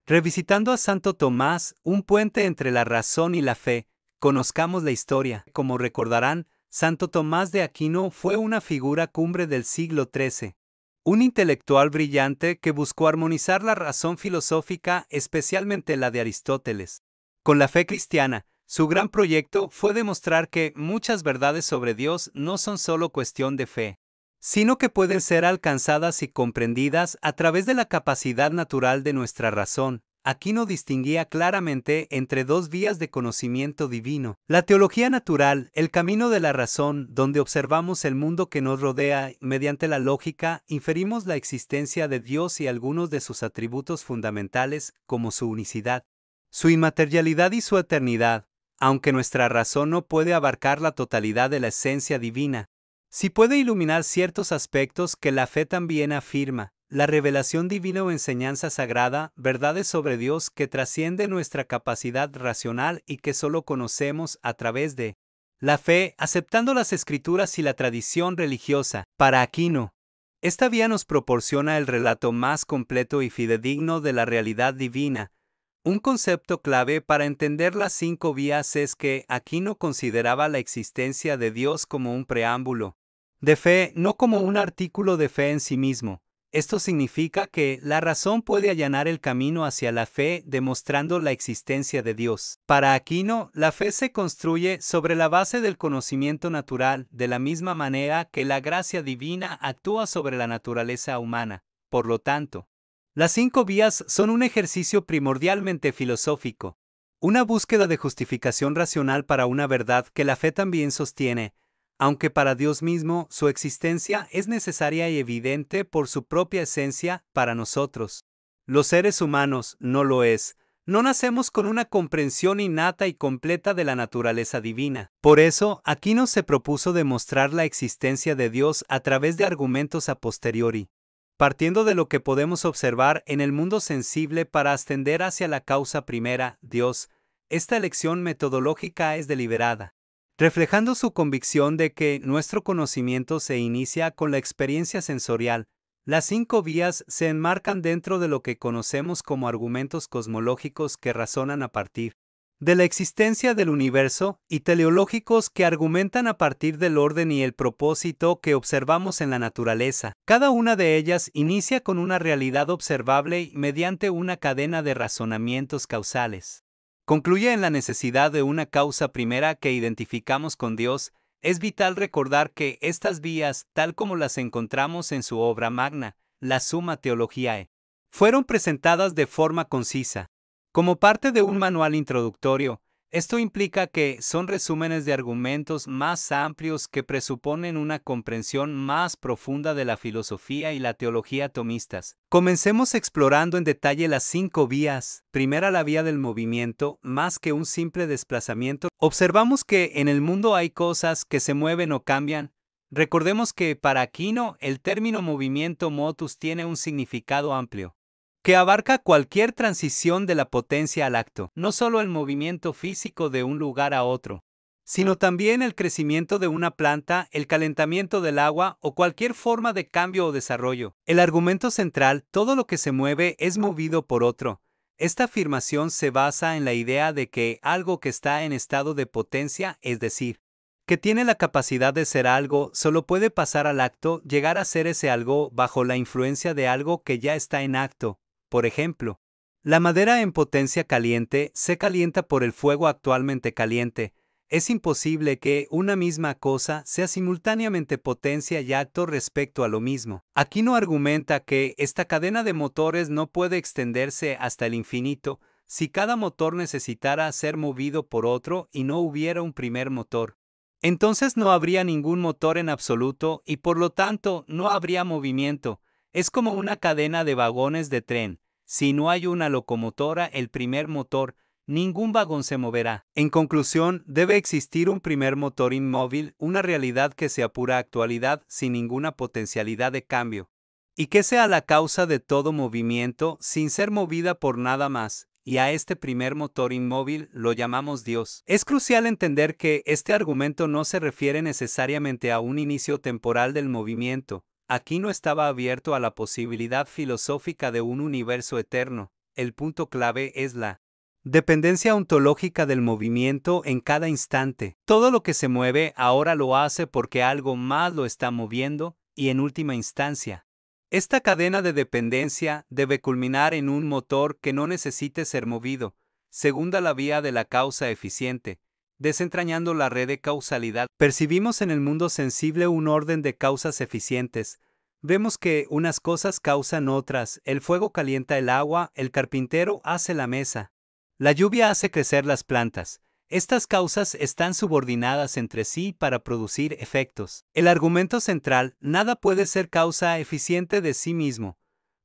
Revisitando a Santo Tomás, un puente entre la razón y la fe, conozcamos la historia. Como recordarán, Santo Tomás de Aquino fue una figura cumbre del siglo XIII, un intelectual brillante que buscó armonizar la razón filosófica, especialmente la de Aristóteles, con la fe cristiana. Su gran proyecto fue demostrar que muchas verdades sobre Dios no son solo cuestión de fe, sino que pueden ser alcanzadas y comprendidas a través de la capacidad natural de nuestra razón. Aquino distinguía claramente entre dos vías de conocimiento divino: la teología natural, el camino de la razón, donde observamos el mundo que nos rodea y mediante la lógica inferimos la existencia de Dios y algunos de sus atributos fundamentales, como su unicidad, su inmaterialidad y su eternidad, aunque nuestra razón no puede abarcar la totalidad de la esencia divina. Sí puede iluminar ciertos aspectos que la fe también afirma: la revelación divina o enseñanza sagrada, verdades sobre Dios que trascienden nuestra capacidad racional y que solo conocemos a través de la fe, aceptando las escrituras y la tradición religiosa. Para Aquino, esta vía nos proporciona el relato más completo y fidedigno de la realidad divina. Un concepto clave para entender las 5 vías es que Aquino consideraba la existencia de Dios como un preámbulo de fe, no como un artículo de fe en sí mismo. Esto significa que la razón puede allanar el camino hacia la fe demostrando la existencia de Dios. Para Aquino, la fe se construye sobre la base del conocimiento natural, de la misma manera que la gracia divina actúa sobre la naturaleza humana. Por lo tanto, las 5 vías son un ejercicio primordialmente filosófico, una búsqueda de justificación racional para una verdad que la fe también sostiene, aunque para Dios mismo su existencia es necesaria y evidente por su propia esencia. Para nosotros, los seres humanos, no lo es. No nacemos con una comprensión innata y completa de la naturaleza divina. Por eso, Aquino se propuso demostrar la existencia de Dios a través de argumentos a posteriori, partiendo de lo que podemos observar en el mundo sensible para ascender hacia la causa primera, Dios. Esta elección metodológica es deliberada, reflejando su convicción de que nuestro conocimiento se inicia con la experiencia sensorial. Las 5 vías se enmarcan dentro de lo que conocemos como argumentos cosmológicos que razonan a partir de la existencia del universo, y teleológicos que argumentan a partir del orden y el propósito que observamos en la naturaleza. Cada una de ellas inicia con una realidad observable y mediante una cadena de razonamientos causales concluye en la necesidad de una causa primera que identificamos con Dios. Es vital recordar que estas vías, tal como las encontramos en su obra magna, la Summa Theologiae, fueron presentadas de forma concisa, como parte de un manual introductorio. Esto implica que son resúmenes de argumentos más amplios que presuponen una comprensión más profunda de la filosofía y la teología tomistas. Comencemos explorando en detalle las 5 vías. Primera, la vía del movimiento. Más que un simple desplazamiento, observamos que en el mundo hay cosas que se mueven o cambian. Recordemos que para Aquino el término movimiento motus tiene un significado amplio, que abarca cualquier transición de la potencia al acto, no solo el movimiento físico de un lugar a otro, sino también el crecimiento de una planta, el calentamiento del agua o cualquier forma de cambio o desarrollo. El argumento central: todo lo que se mueve es movido por otro. Esta afirmación se basa en la idea de que algo que está en estado de potencia, es decir, que tiene la capacidad de ser algo, solo puede pasar al acto, llegar a ser ese algo bajo la influencia de algo que ya está en acto. Por ejemplo, la madera en potencia caliente se calienta por el fuego actualmente caliente. Es imposible que una misma cosa sea simultáneamente potencia y acto respecto a lo mismo. Aquino argumenta que esta cadena de motores no puede extenderse hasta el infinito si cada motor necesitara ser movido por otro y no hubiera un primer motor. Entonces no habría ningún motor en absoluto y por lo tanto no habría movimiento. Es como una cadena de vagones de tren. Si no hay una locomotora, el primer motor, ningún vagón se moverá. En conclusión, debe existir un primer motor inmóvil, una realidad que sea pura actualidad sin ninguna potencialidad de cambio, y que sea la causa de todo movimiento sin ser movida por nada más. Y a este primer motor inmóvil lo llamamos Dios. Es crucial entender que este argumento no se refiere necesariamente a un inicio temporal del movimiento. Aquino estaba abierto a la posibilidad filosófica de un universo eterno. el punto clave es la dependencia ontológica del movimiento en cada instante. Todo lo que se mueve ahora lo hace porque algo más lo está moviendo y en última instancia, esta cadena de dependencia debe culminar en un motor que no necesite ser movido, segunda la vía de la causa eficiente, desentrañando la red de causalidad. Percibimos en el mundo sensible un orden de causas eficientes. Vemos que unas cosas causan otras, el fuego calienta el agua, el carpintero hace la mesa. La lluvia hace crecer las plantas. Estas causas están subordinadas entre sí para producir efectos. El argumento central, nada puede ser causa eficiente de sí mismo.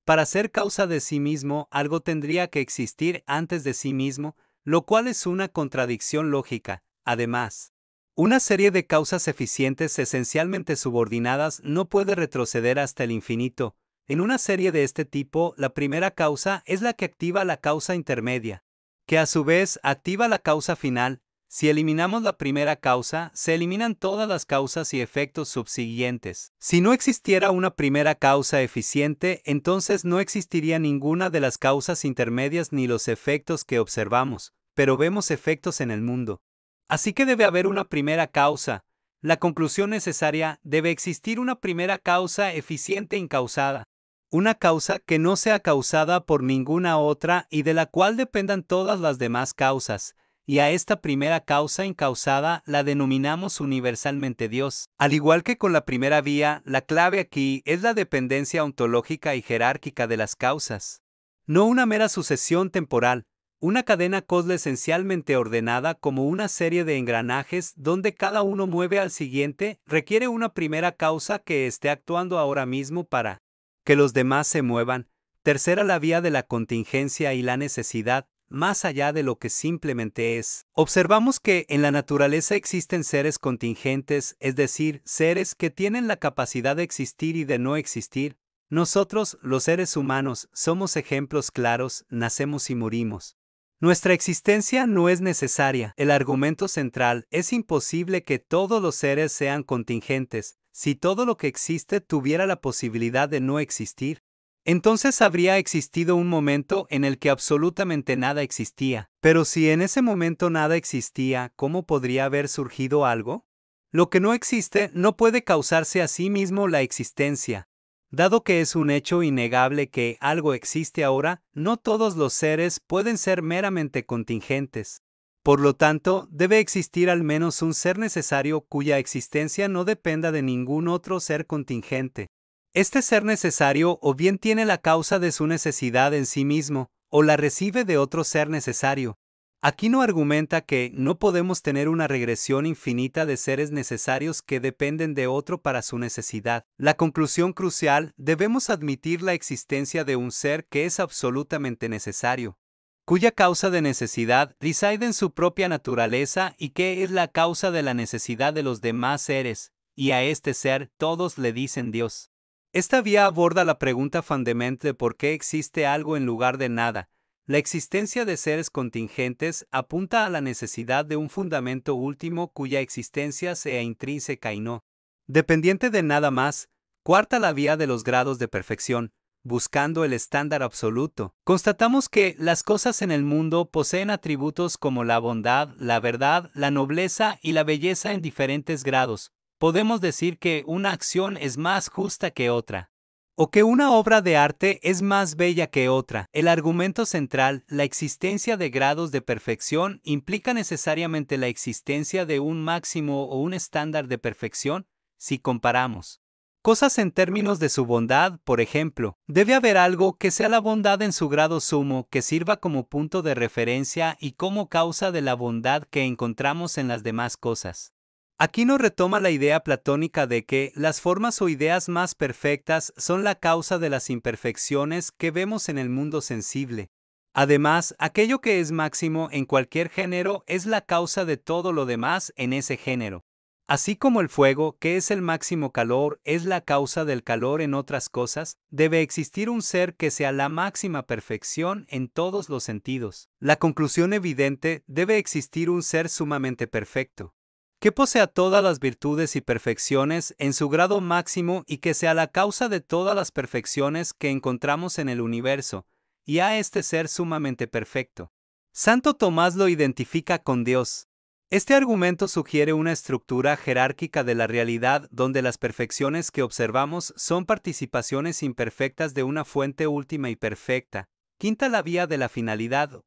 Para ser causa de sí mismo, algo tendría que existir antes de sí mismo, lo cual es una contradicción lógica. Además, una serie de causas eficientes esencialmente subordinadas no puede retroceder hasta el infinito. En una serie de este tipo, la primera causa es la que activa la causa intermedia, que a su vez activa la causa final. Si eliminamos la primera causa, se eliminan todas las causas y efectos subsiguientes. Si no existiera una primera causa eficiente, entonces no existiría ninguna de las causas intermedias ni los efectos que observamos, pero vemos efectos en el mundo. Así que debe haber una primera causa. La conclusión necesaria: debe existir una primera causa eficiente incausada. Una causa que no sea causada por ninguna otra y de la cual dependan todas las demás causas, y a esta primera causa incausada la denominamos universalmente Dios. Al igual que con la primera vía, la clave aquí es la dependencia ontológica y jerárquica de las causas. No una mera sucesión temporal, una cadena causal esencialmente ordenada como una serie de engranajes donde cada uno mueve al siguiente, requiere una primera causa que esté actuando ahora mismo para que los demás se muevan. Tercera, la vía de la contingencia y la necesidad, más allá de lo que simplemente es. Observamos que en la naturaleza existen seres contingentes, es decir, seres que tienen la capacidad de existir y de no existir. Nosotros, los seres humanos, somos ejemplos claros, nacemos y morimos. Nuestra existencia no es necesaria. El argumento central: es imposible que todos los seres sean contingentes. Si todo lo que existe tuviera la posibilidad de no existir, entonces habría existido un momento en el que absolutamente nada existía. Pero si en ese momento nada existía, ¿cómo podría haber surgido algo? Lo que no existe no puede causarse a sí mismo la existencia. Dado que es un hecho innegable que algo existe ahora, no todos los seres pueden ser meramente contingentes. Por lo tanto, debe existir al menos un ser necesario cuya existencia no dependa de ningún otro ser contingente. Este ser necesario o bien tiene la causa de su necesidad en sí mismo, o la recibe de otro ser necesario. Aquino argumenta que no podemos tener una regresión infinita de seres necesarios que dependen de otro para su necesidad. La conclusión crucial: debemos admitir la existencia de un ser que es absolutamente necesario, cuya causa de necesidad reside en su propia naturaleza y que es la causa de la necesidad de los demás seres, y a este ser todos le dicen Dios. Esta vía aborda la pregunta fundamental de por qué existe algo en lugar de nada. La existencia de seres contingentes apunta a la necesidad de un fundamento último cuya existencia sea intrínseca y no dependiente de nada más. Cuarta, la vía de los grados de perfección. Buscando el estándar absoluto, constatamos que las cosas en el mundo poseen atributos como la bondad, la verdad, la nobleza y la belleza en diferentes grados. Podemos decir que una acción es más justa que otra, o que una obra de arte es más bella que otra. El argumento central: la existencia de grados de perfección, implica necesariamente la existencia de un máximo o un estándar de perfección. Si comparamos cosas en términos de su bondad, por ejemplo, debe haber algo que sea la bondad en su grado sumo, que sirva como punto de referencia y como causa de la bondad que encontramos en las demás cosas. Aquino retoma la idea platónica de que las formas o ideas más perfectas son la causa de las imperfecciones que vemos en el mundo sensible. Además, aquello que es máximo en cualquier género es la causa de todo lo demás en ese género. Así como el fuego, que es el máximo calor, es la causa del calor en otras cosas, debe existir un ser que sea la máxima perfección en todos los sentidos. La conclusión evidente: debe existir un ser sumamente perfecto, que posea todas las virtudes y perfecciones en su grado máximo y que sea la causa de todas las perfecciones que encontramos en el universo. y a este ser sumamente perfecto. Santo Tomás lo identifica con Dios. Este argumento sugiere una estructura jerárquica de la realidad donde las perfecciones que observamos son participaciones imperfectas de una fuente última y perfecta. Quinta, la vía de la finalidad.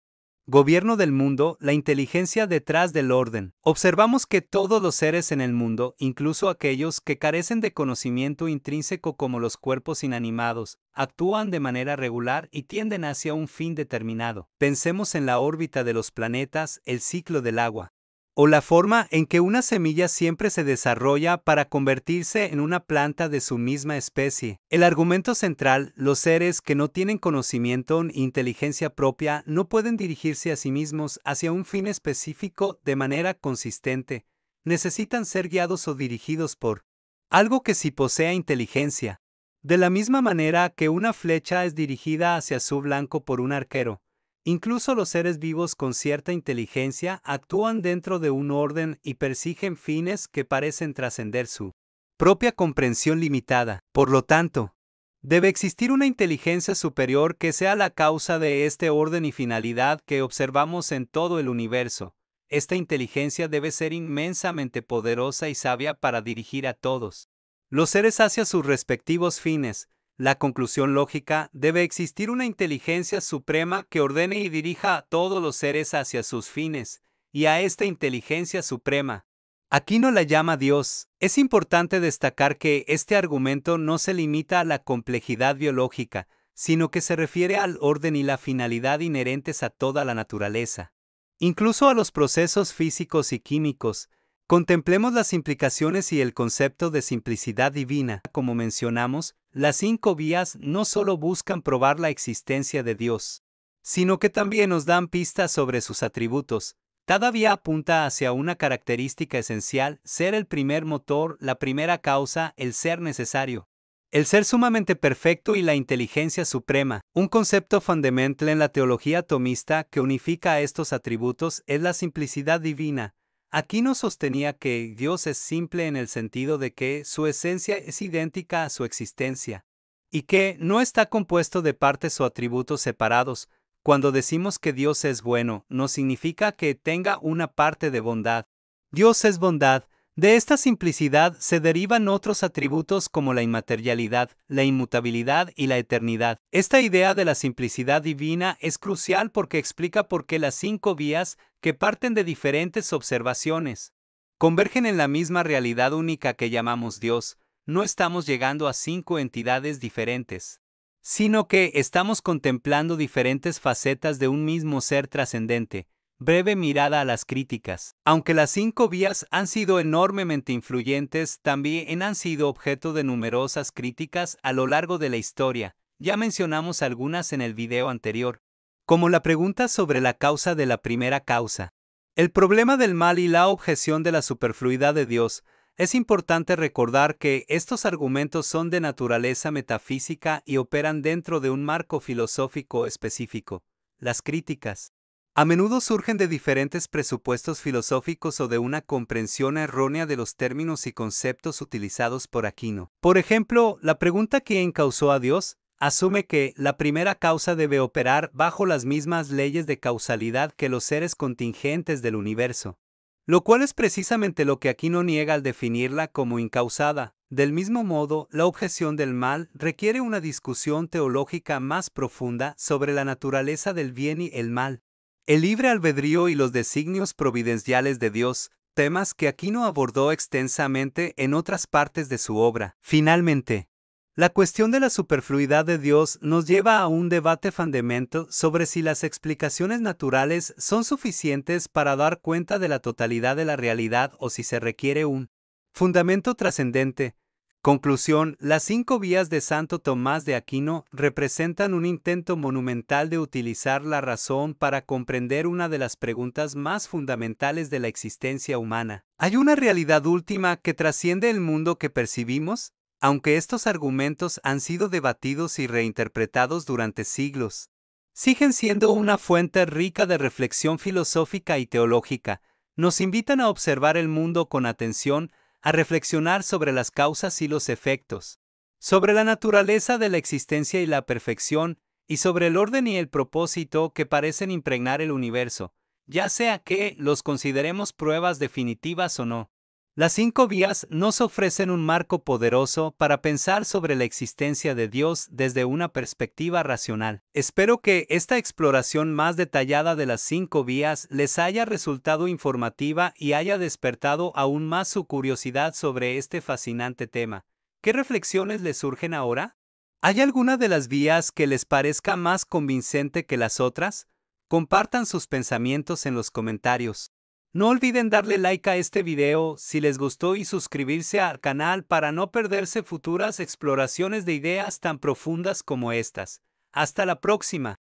Gobierno del mundo, la inteligencia detrás del orden. Observamos que todos los seres en el mundo, incluso aquellos que carecen de conocimiento intrínseco como los cuerpos inanimados, actúan de manera regular y tienden hacia un fin determinado. Pensemos en la órbita de los planetas, el ciclo del agua, o la forma en que una semilla siempre se desarrolla para convertirse en una planta de su misma especie. El argumento central, los seres que no tienen conocimiento ni inteligencia propia no pueden dirigirse a sí mismos hacia un fin específico de manera consistente. Necesitan ser guiados o dirigidos por algo que sí posea inteligencia. De la misma manera que una flecha es dirigida hacia su blanco por un arquero, incluso los seres vivos con cierta inteligencia actúan dentro de un orden y persiguen fines que parecen trascender su propia comprensión limitada. Por lo tanto, debe existir una inteligencia superior que sea la causa de este orden y finalidad que observamos en todo el universo. Esta inteligencia debe ser inmensamente poderosa y sabia para dirigir a todos los seres hacia sus respectivos fines. La conclusión lógica: debe existir una inteligencia suprema que ordene y dirija a todos los seres hacia sus fines, y a esta inteligencia suprema Aquino la llama Dios. Es importante destacar que este argumento no se limita a la complejidad biológica, sino que se refiere al orden y la finalidad inherentes a toda la naturaleza, incluso a los procesos físicos y químicos. Contemplemos las implicaciones y el concepto de simplicidad divina. Como mencionamos, las 5 vías no solo buscan probar la existencia de Dios, sino que también nos dan pistas sobre sus atributos. Cada vía apunta hacia una característica esencial: ser el primer motor, la primera causa, el ser necesario, el ser sumamente perfecto y la inteligencia suprema. Un concepto fundamental en la teología tomista que unifica a estos atributos es la simplicidad divina. Aquino sostenía que Dios es simple en el sentido de que su esencia es idéntica a su existencia, y que no está compuesto de partes o atributos separados. Cuando decimos que Dios es bueno, no significa que tenga una parte de bondad. Dios es bondad. De esta simplicidad se derivan otros atributos como la inmaterialidad, la inmutabilidad y la eternidad. Esta idea de la simplicidad divina es crucial porque explica por qué las 5 vías, que parten de diferentes observaciones, convergen en la misma realidad única que llamamos Dios. No estamos llegando a 5 entidades diferentes, sino que estamos contemplando diferentes facetas de un mismo ser trascendente. Breve mirada a las críticas. Aunque las 5 vías han sido enormemente influyentes, también han sido objeto de numerosas críticas a lo largo de la historia. Ya mencionamos algunas en el video anterior, como la pregunta sobre la causa de la primera causa, el problema del mal y la objeción de la superfluidad de Dios. Es importante recordar que estos argumentos son de naturaleza metafísica y operan dentro de un marco filosófico específico. Las críticas a menudo surgen de diferentes presupuestos filosóficos o de una comprensión errónea de los términos y conceptos utilizados por Aquino. Por ejemplo, la pregunta ¿quién causó a Dios? Asume que la primera causa debe operar bajo las mismas leyes de causalidad que los seres contingentes del universo, lo cual es precisamente lo que Aquino niega al definirla como incausada. Del mismo modo, la objeción del mal requiere una discusión teológica más profunda sobre la naturaleza del bien y el mal, el libre albedrío y los designios providenciales de Dios, temas que Aquino abordó extensamente en otras partes de su obra. Finalmente, la cuestión de la superfluidad de Dios nos lleva a un debate fundamental sobre si las explicaciones naturales son suficientes para dar cuenta de la totalidad de la realidad o si se requiere un fundamento trascendente. Conclusión: las 5 vías de Santo Tomás de Aquino representan un intento monumental de utilizar la razón para comprender una de las preguntas más fundamentales de la existencia humana. ¿Hay una realidad última que trasciende el mundo que percibimos? Aunque estos argumentos han sido debatidos y reinterpretados durante siglos, siguen siendo una fuente rica de reflexión filosófica y teológica. Nos invitan a observar el mundo con atención, a reflexionar sobre las causas y los efectos, sobre la naturaleza de la existencia y la perfección, y sobre el orden y el propósito que parecen impregnar el universo, ya sea que los consideremos pruebas definitivas o no. Las 5 vías nos ofrecen un marco poderoso para pensar sobre la existencia de Dios desde una perspectiva racional. Espero que esta exploración más detallada de las 5 vías les haya resultado informativa y haya despertado aún más su curiosidad sobre este fascinante tema. ¿Qué reflexiones les surgen ahora? ¿Hay alguna de las vías que les parezca más convincente que las otras? Compartan sus pensamientos en los comentarios. No olviden darle like a este video si les gustó y suscribirse al canal para no perderse futuras exploraciones de ideas tan profundas como estas. Hasta la próxima.